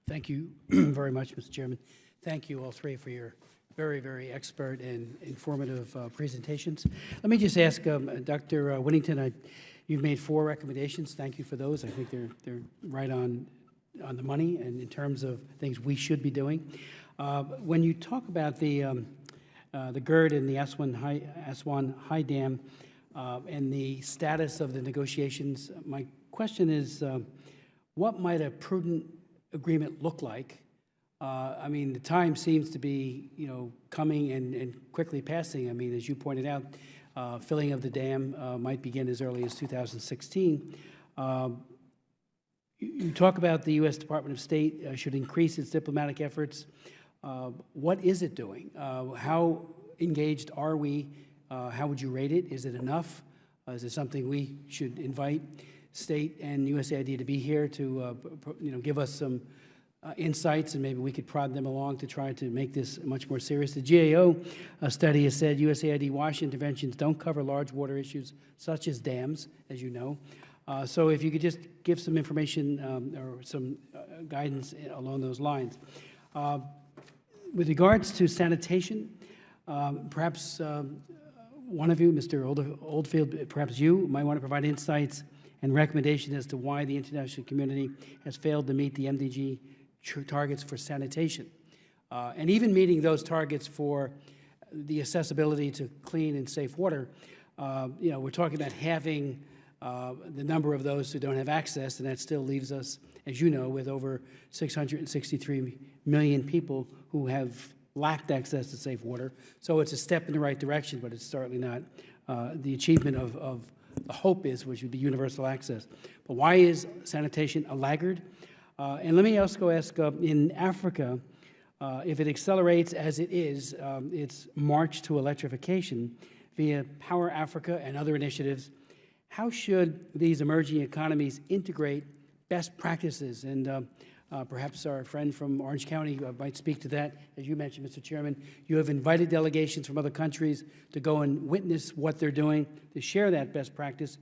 Thank you very much, Mr. Chairman. Thank you all three for your very, very expert and informative presentations. Let me just ask Dr. Whittington, you've made 4 recommendations. Thank you for those. I think they're right on the money and in terms of things we should be doing. When you talk about the GERD and the Aswan High Dam and the status of the negotiations, my question is, what might a prudent agreement look like? I mean, the time seems to be, coming and quickly passing. I mean, as you pointed out, filling of the dam might begin as early as 2016. You talk about the U.S. Department of State should increase its diplomatic efforts. What is it doing? How engaged are we? How would you rate it? Is it enough? Is it something we should invite State and USAID to be here to give us some insights, and maybe we could prod them along to try to make this much more serious? The GAO study has said USAID WASH interventions don't cover large water issues such as dams, as you know. So if you could just give some information or some guidance along those lines. With regards to sanitation, perhaps one of you, Mr. Oldfield, perhaps you might want to provide insights and recommendations as to why the international community has failed to meet the MDG targets for sanitation. And even meeting those targets for the accessibility to clean and safe water, we're talking about halving the number of those who don't have access, and that still leaves us, as you know, with over 663 million people who have lacked access to safe water. So it's a step in the right direction, but it's certainly not the achievement of the hope which would be universal access. But why is sanitation a laggard? And let me also ask, in Africa, if it accelerates as it is, its march to electrification via Power Africa and other initiatives, how should these emerging economies integrate best practices? And perhaps our friend from Orange County might speak to that. As you mentioned, Mr. Chairman, you have invited delegations from other countries to go and witness what they're doing, to share that best practice.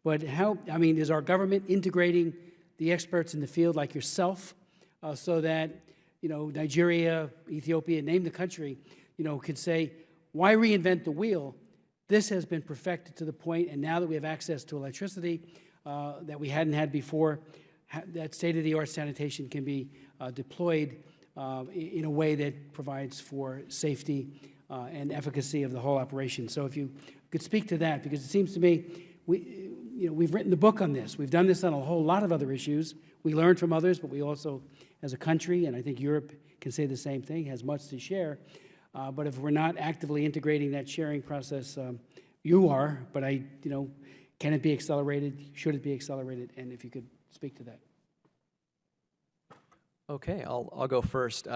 But is our government integrating the experts in the field like yourself so that, Nigeria, Ethiopia, name the country, could say, why reinvent the wheel? This has been perfected to the point, and now that we have access to electricity that we hadn't had before, that state-of-the-art sanitation can be deployed in a way that provides for safety and efficacy of the whole operation. So if you could speak to that, because it seems to me we've written the book on this. We've done this on a whole lot of other issues. We learned from others, but we also, as a country, and I think Europe can say the same thing, has much to share. But if we're not actively integrating that sharing process, you are, but can it be accelerated? Should it be accelerated? And if you could speak to that. Okay, I'll go first.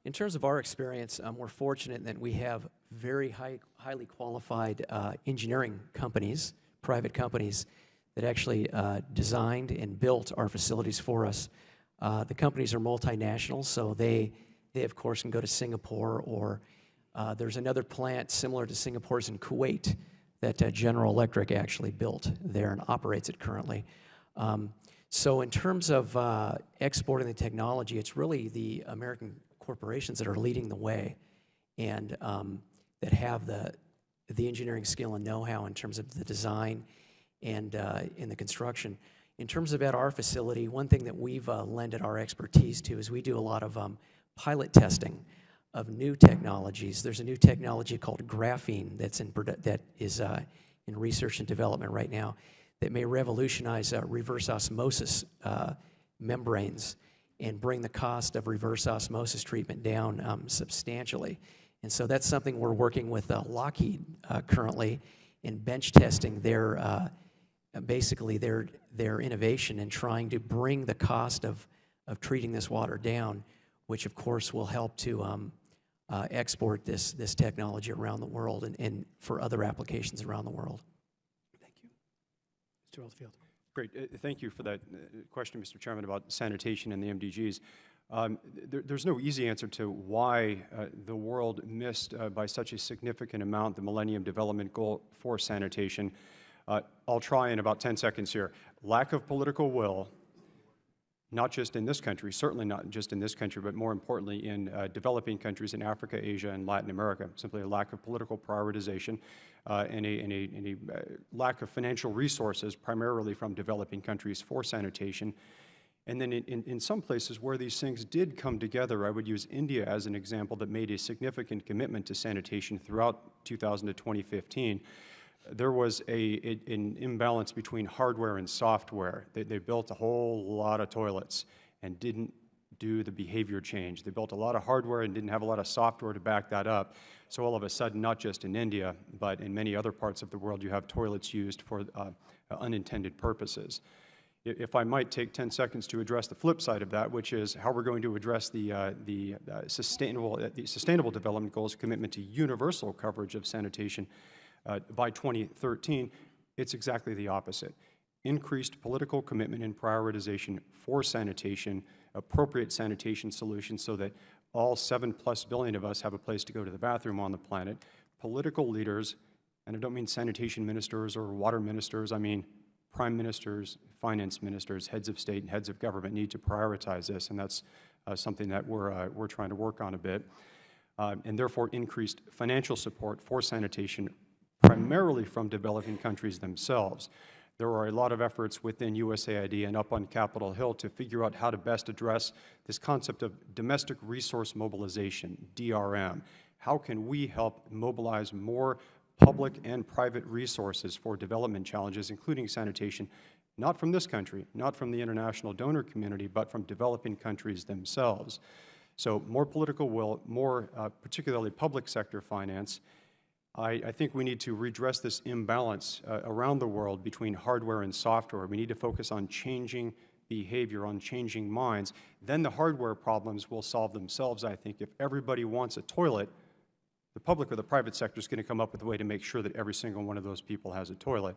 In terms of our experience, we're fortunate that we have very highly qualified engineering companies, private companies, that actually designed and built our facilities for us. The companies are multinational, so they of course can go to Singapore, or there's another plant similar to Singapore's in Kuwait that General Electric actually built there and operates it currently. So in terms of exporting the technology, it's really the American corporations that are leading the way and that have the engineering skill and know-how in terms of the design and in the construction. In terms of at our facility, one thing that we've lended our expertise to is we do a lot of pilot testing of new technologies. There's a new technology called graphene that is in research and development right now that may revolutionize reverse osmosis membranes and bring the cost of reverse osmosis treatment down substantially. And so that's something we're working with Lockheed currently in bench testing their innovation and trying to bring the cost of treating this water down, which of course will help to export this technology around the world and for other applications around the world. Thank you. Mr. Oldfield. Great. Thank you for that question, Mr. Chairman, about sanitation and the MDGs. There's no easy answer to why the world missed by such a significant amount the Millennium Development Goal for sanitation. I'll try in about 10 seconds here. Lack of political will, not just in this country, certainly not just in this country, but more importantly in developing countries in Africa, Asia, and Latin America. Simply a lack of political prioritization and a lack of financial resources, primarily from developing countries, for sanitation. And then in some places where these things did come together, I would use India as an example that made a significant commitment to sanitation throughout 2000 to 2015. There was an imbalance between hardware and software. They built a whole lot of toilets and didn't do the behavior change. They built a lot of hardware and didn't have a lot of software to back that up. So all of a sudden, not just in India, but in many other parts of the world, you have toilets used for unintended purposes. If I might take 10 seconds to address the flip side of that, which is how we're going to address the Sustainable Development Goals commitment to universal coverage of sanitation by 2013, it's exactly the opposite. Increased political commitment and prioritization for sanitation, appropriate sanitation solutions so that all 7+ billion of us have a place to go to the bathroom on the planet. Political leaders, and I don't mean sanitation ministers or water ministers, I mean prime ministers, finance ministers, heads of state, and heads of government need to prioritize this, and that's something that we're trying to work on a bit. And therefore, increased financial support for sanitation, primarily from developing countries themselves. There are a lot of efforts within USAID and up on Capitol Hill to figure out how to best address this concept of domestic resource mobilization, DRM. How can we help mobilize more public and private resources for development challenges, including sanitation, not from this country, not from the international donor community, but from developing countries themselves. So more political will, more particularly public sector finance. I think we need to redress this imbalance around the world between hardware and software. We need to focus on changing behavior, on changing minds. Then the hardware problems will solve themselves, I think. If everybody wants a toilet, the public or the private sector is going to come up with a way to make sure that every single one of those people has a toilet.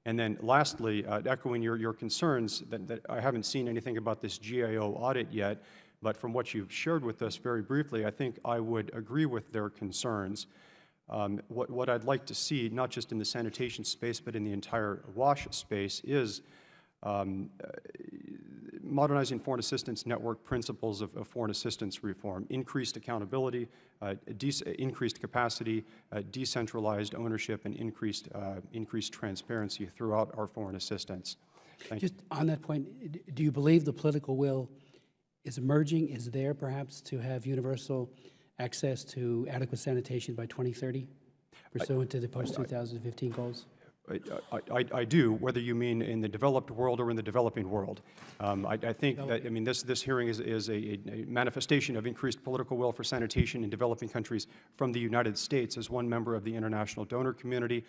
And then lastly, echoing your concerns, that I haven't seen anything about this GAO audit yet, but from what you've shared with us very briefly, I think I would agree with their concerns. What I'd like to see, not just in the sanitation space, but in the entire WASH space, is modernizing foreign assistance network principles of foreign assistance reform, increased accountability, increased capacity, decentralized ownership, and increased transparency throughout our foreign assistance. Thank you. Just on that point, do you believe the political will is emerging, is there perhaps to have universal access to adequate sanitation by 2030, pursuant to the post-2015 goals? I do, whether you mean in the developed world or in the developing world. I think that, I mean, this hearing is a manifestation of increased political will for sanitation in developing countries from the United States as one member of the international donor community.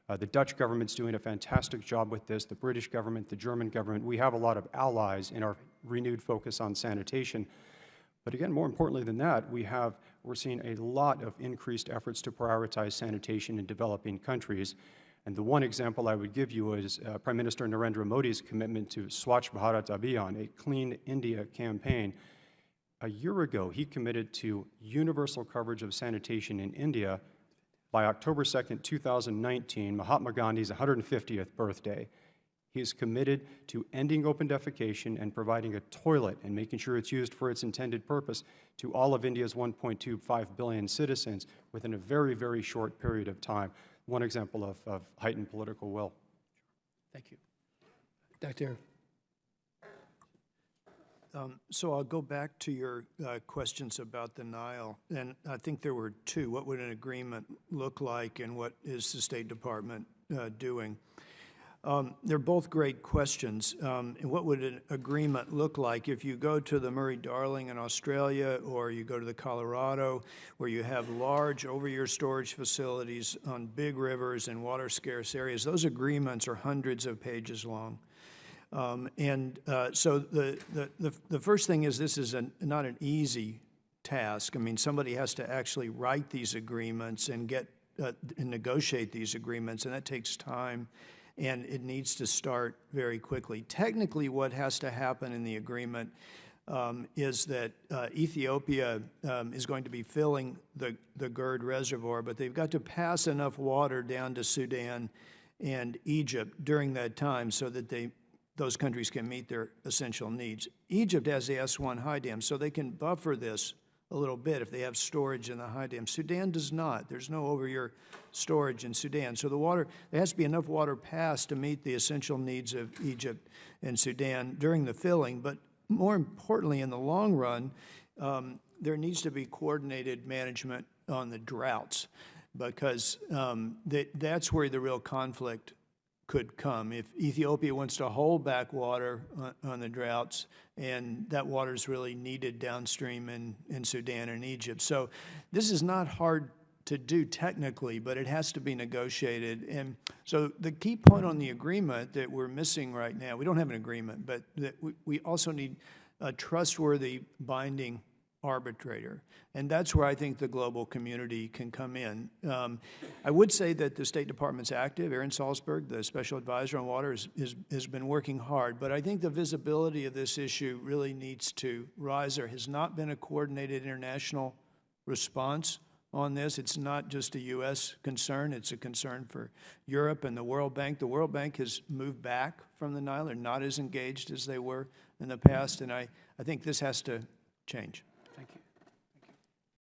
The Dutch government's doing a fantastic job with this, the British government, the German government. We have a lot of allies in our renewed focus on sanitation. But again, more importantly than that, we're seeing a lot of increased efforts to prioritize sanitation in developing countries. And the one example I would give you is Prime Minister Narendra Modi's commitment to Swachh Bharat Abhiyan, a Clean India campaign. A year ago, he committed to universal coverage of sanitation in India by October 2nd, 2019, Mahatma Gandhi's 150th birthday. He is committed to ending open defecation and providing a toilet and making sure it's used for its intended purpose to all of India's 1.25 billion citizens within a very, very short period of time. One example of heightened political will. Thank you. Dr. So I'll go back to your questions about the Nile, and I think there were two. What would an agreement look like, and what is the State Department doing? They're both great questions. And what would an agreement look like if you go to the Murray-Darling in Australia, or you go to the Colorado, where you have large over-year storage facilities on big rivers and water-scarce areas? Those agreements are hundreds of pages long. So the first thing is, this is not an easy task. I mean, somebody has to actually write these agreements and and negotiate these agreements, and that takes time. And it needs to start very quickly. Technically, what has to happen in the agreement is that Ethiopia is going to be filling the GERD reservoir, but they've got to pass enough water down to Sudan and Egypt during that time so that they those countries can meet their essential needs. Egypt has the S1 high dam, so they can buffer this a little bit if they have storage in the high dam. Sudan does not. There's no over-year storage in Sudan. So there has to be enough water passed to meet the essential needs of Egypt and Sudan during the filling. But more importantly, in the long run, there needs to be coordinated management on the droughts, because that's where the real conflict could come. If Ethiopia wants to hold back water on the droughts, and that water is really needed downstream in Sudan and Egypt. So this is not hard to do technically, but it has to be negotiated. And so the key point on the agreement that we're missing right now, we don't have an agreement, but that we also need a trustworthy, binding arbitrator. And that's where I think the global community can come in. I would say that the State Department's active. Aaron Salzberg, the special advisor on water, has been working hard. But I think the visibility of this issue really needs to rise. There has not been a coordinated international response on this. It's not just a U.S. concern. It's a concern for Europe and the World Bank. The World Bank has moved back from the Nile. They're not as engaged as they were in the past. And I think this has to change. Thank you.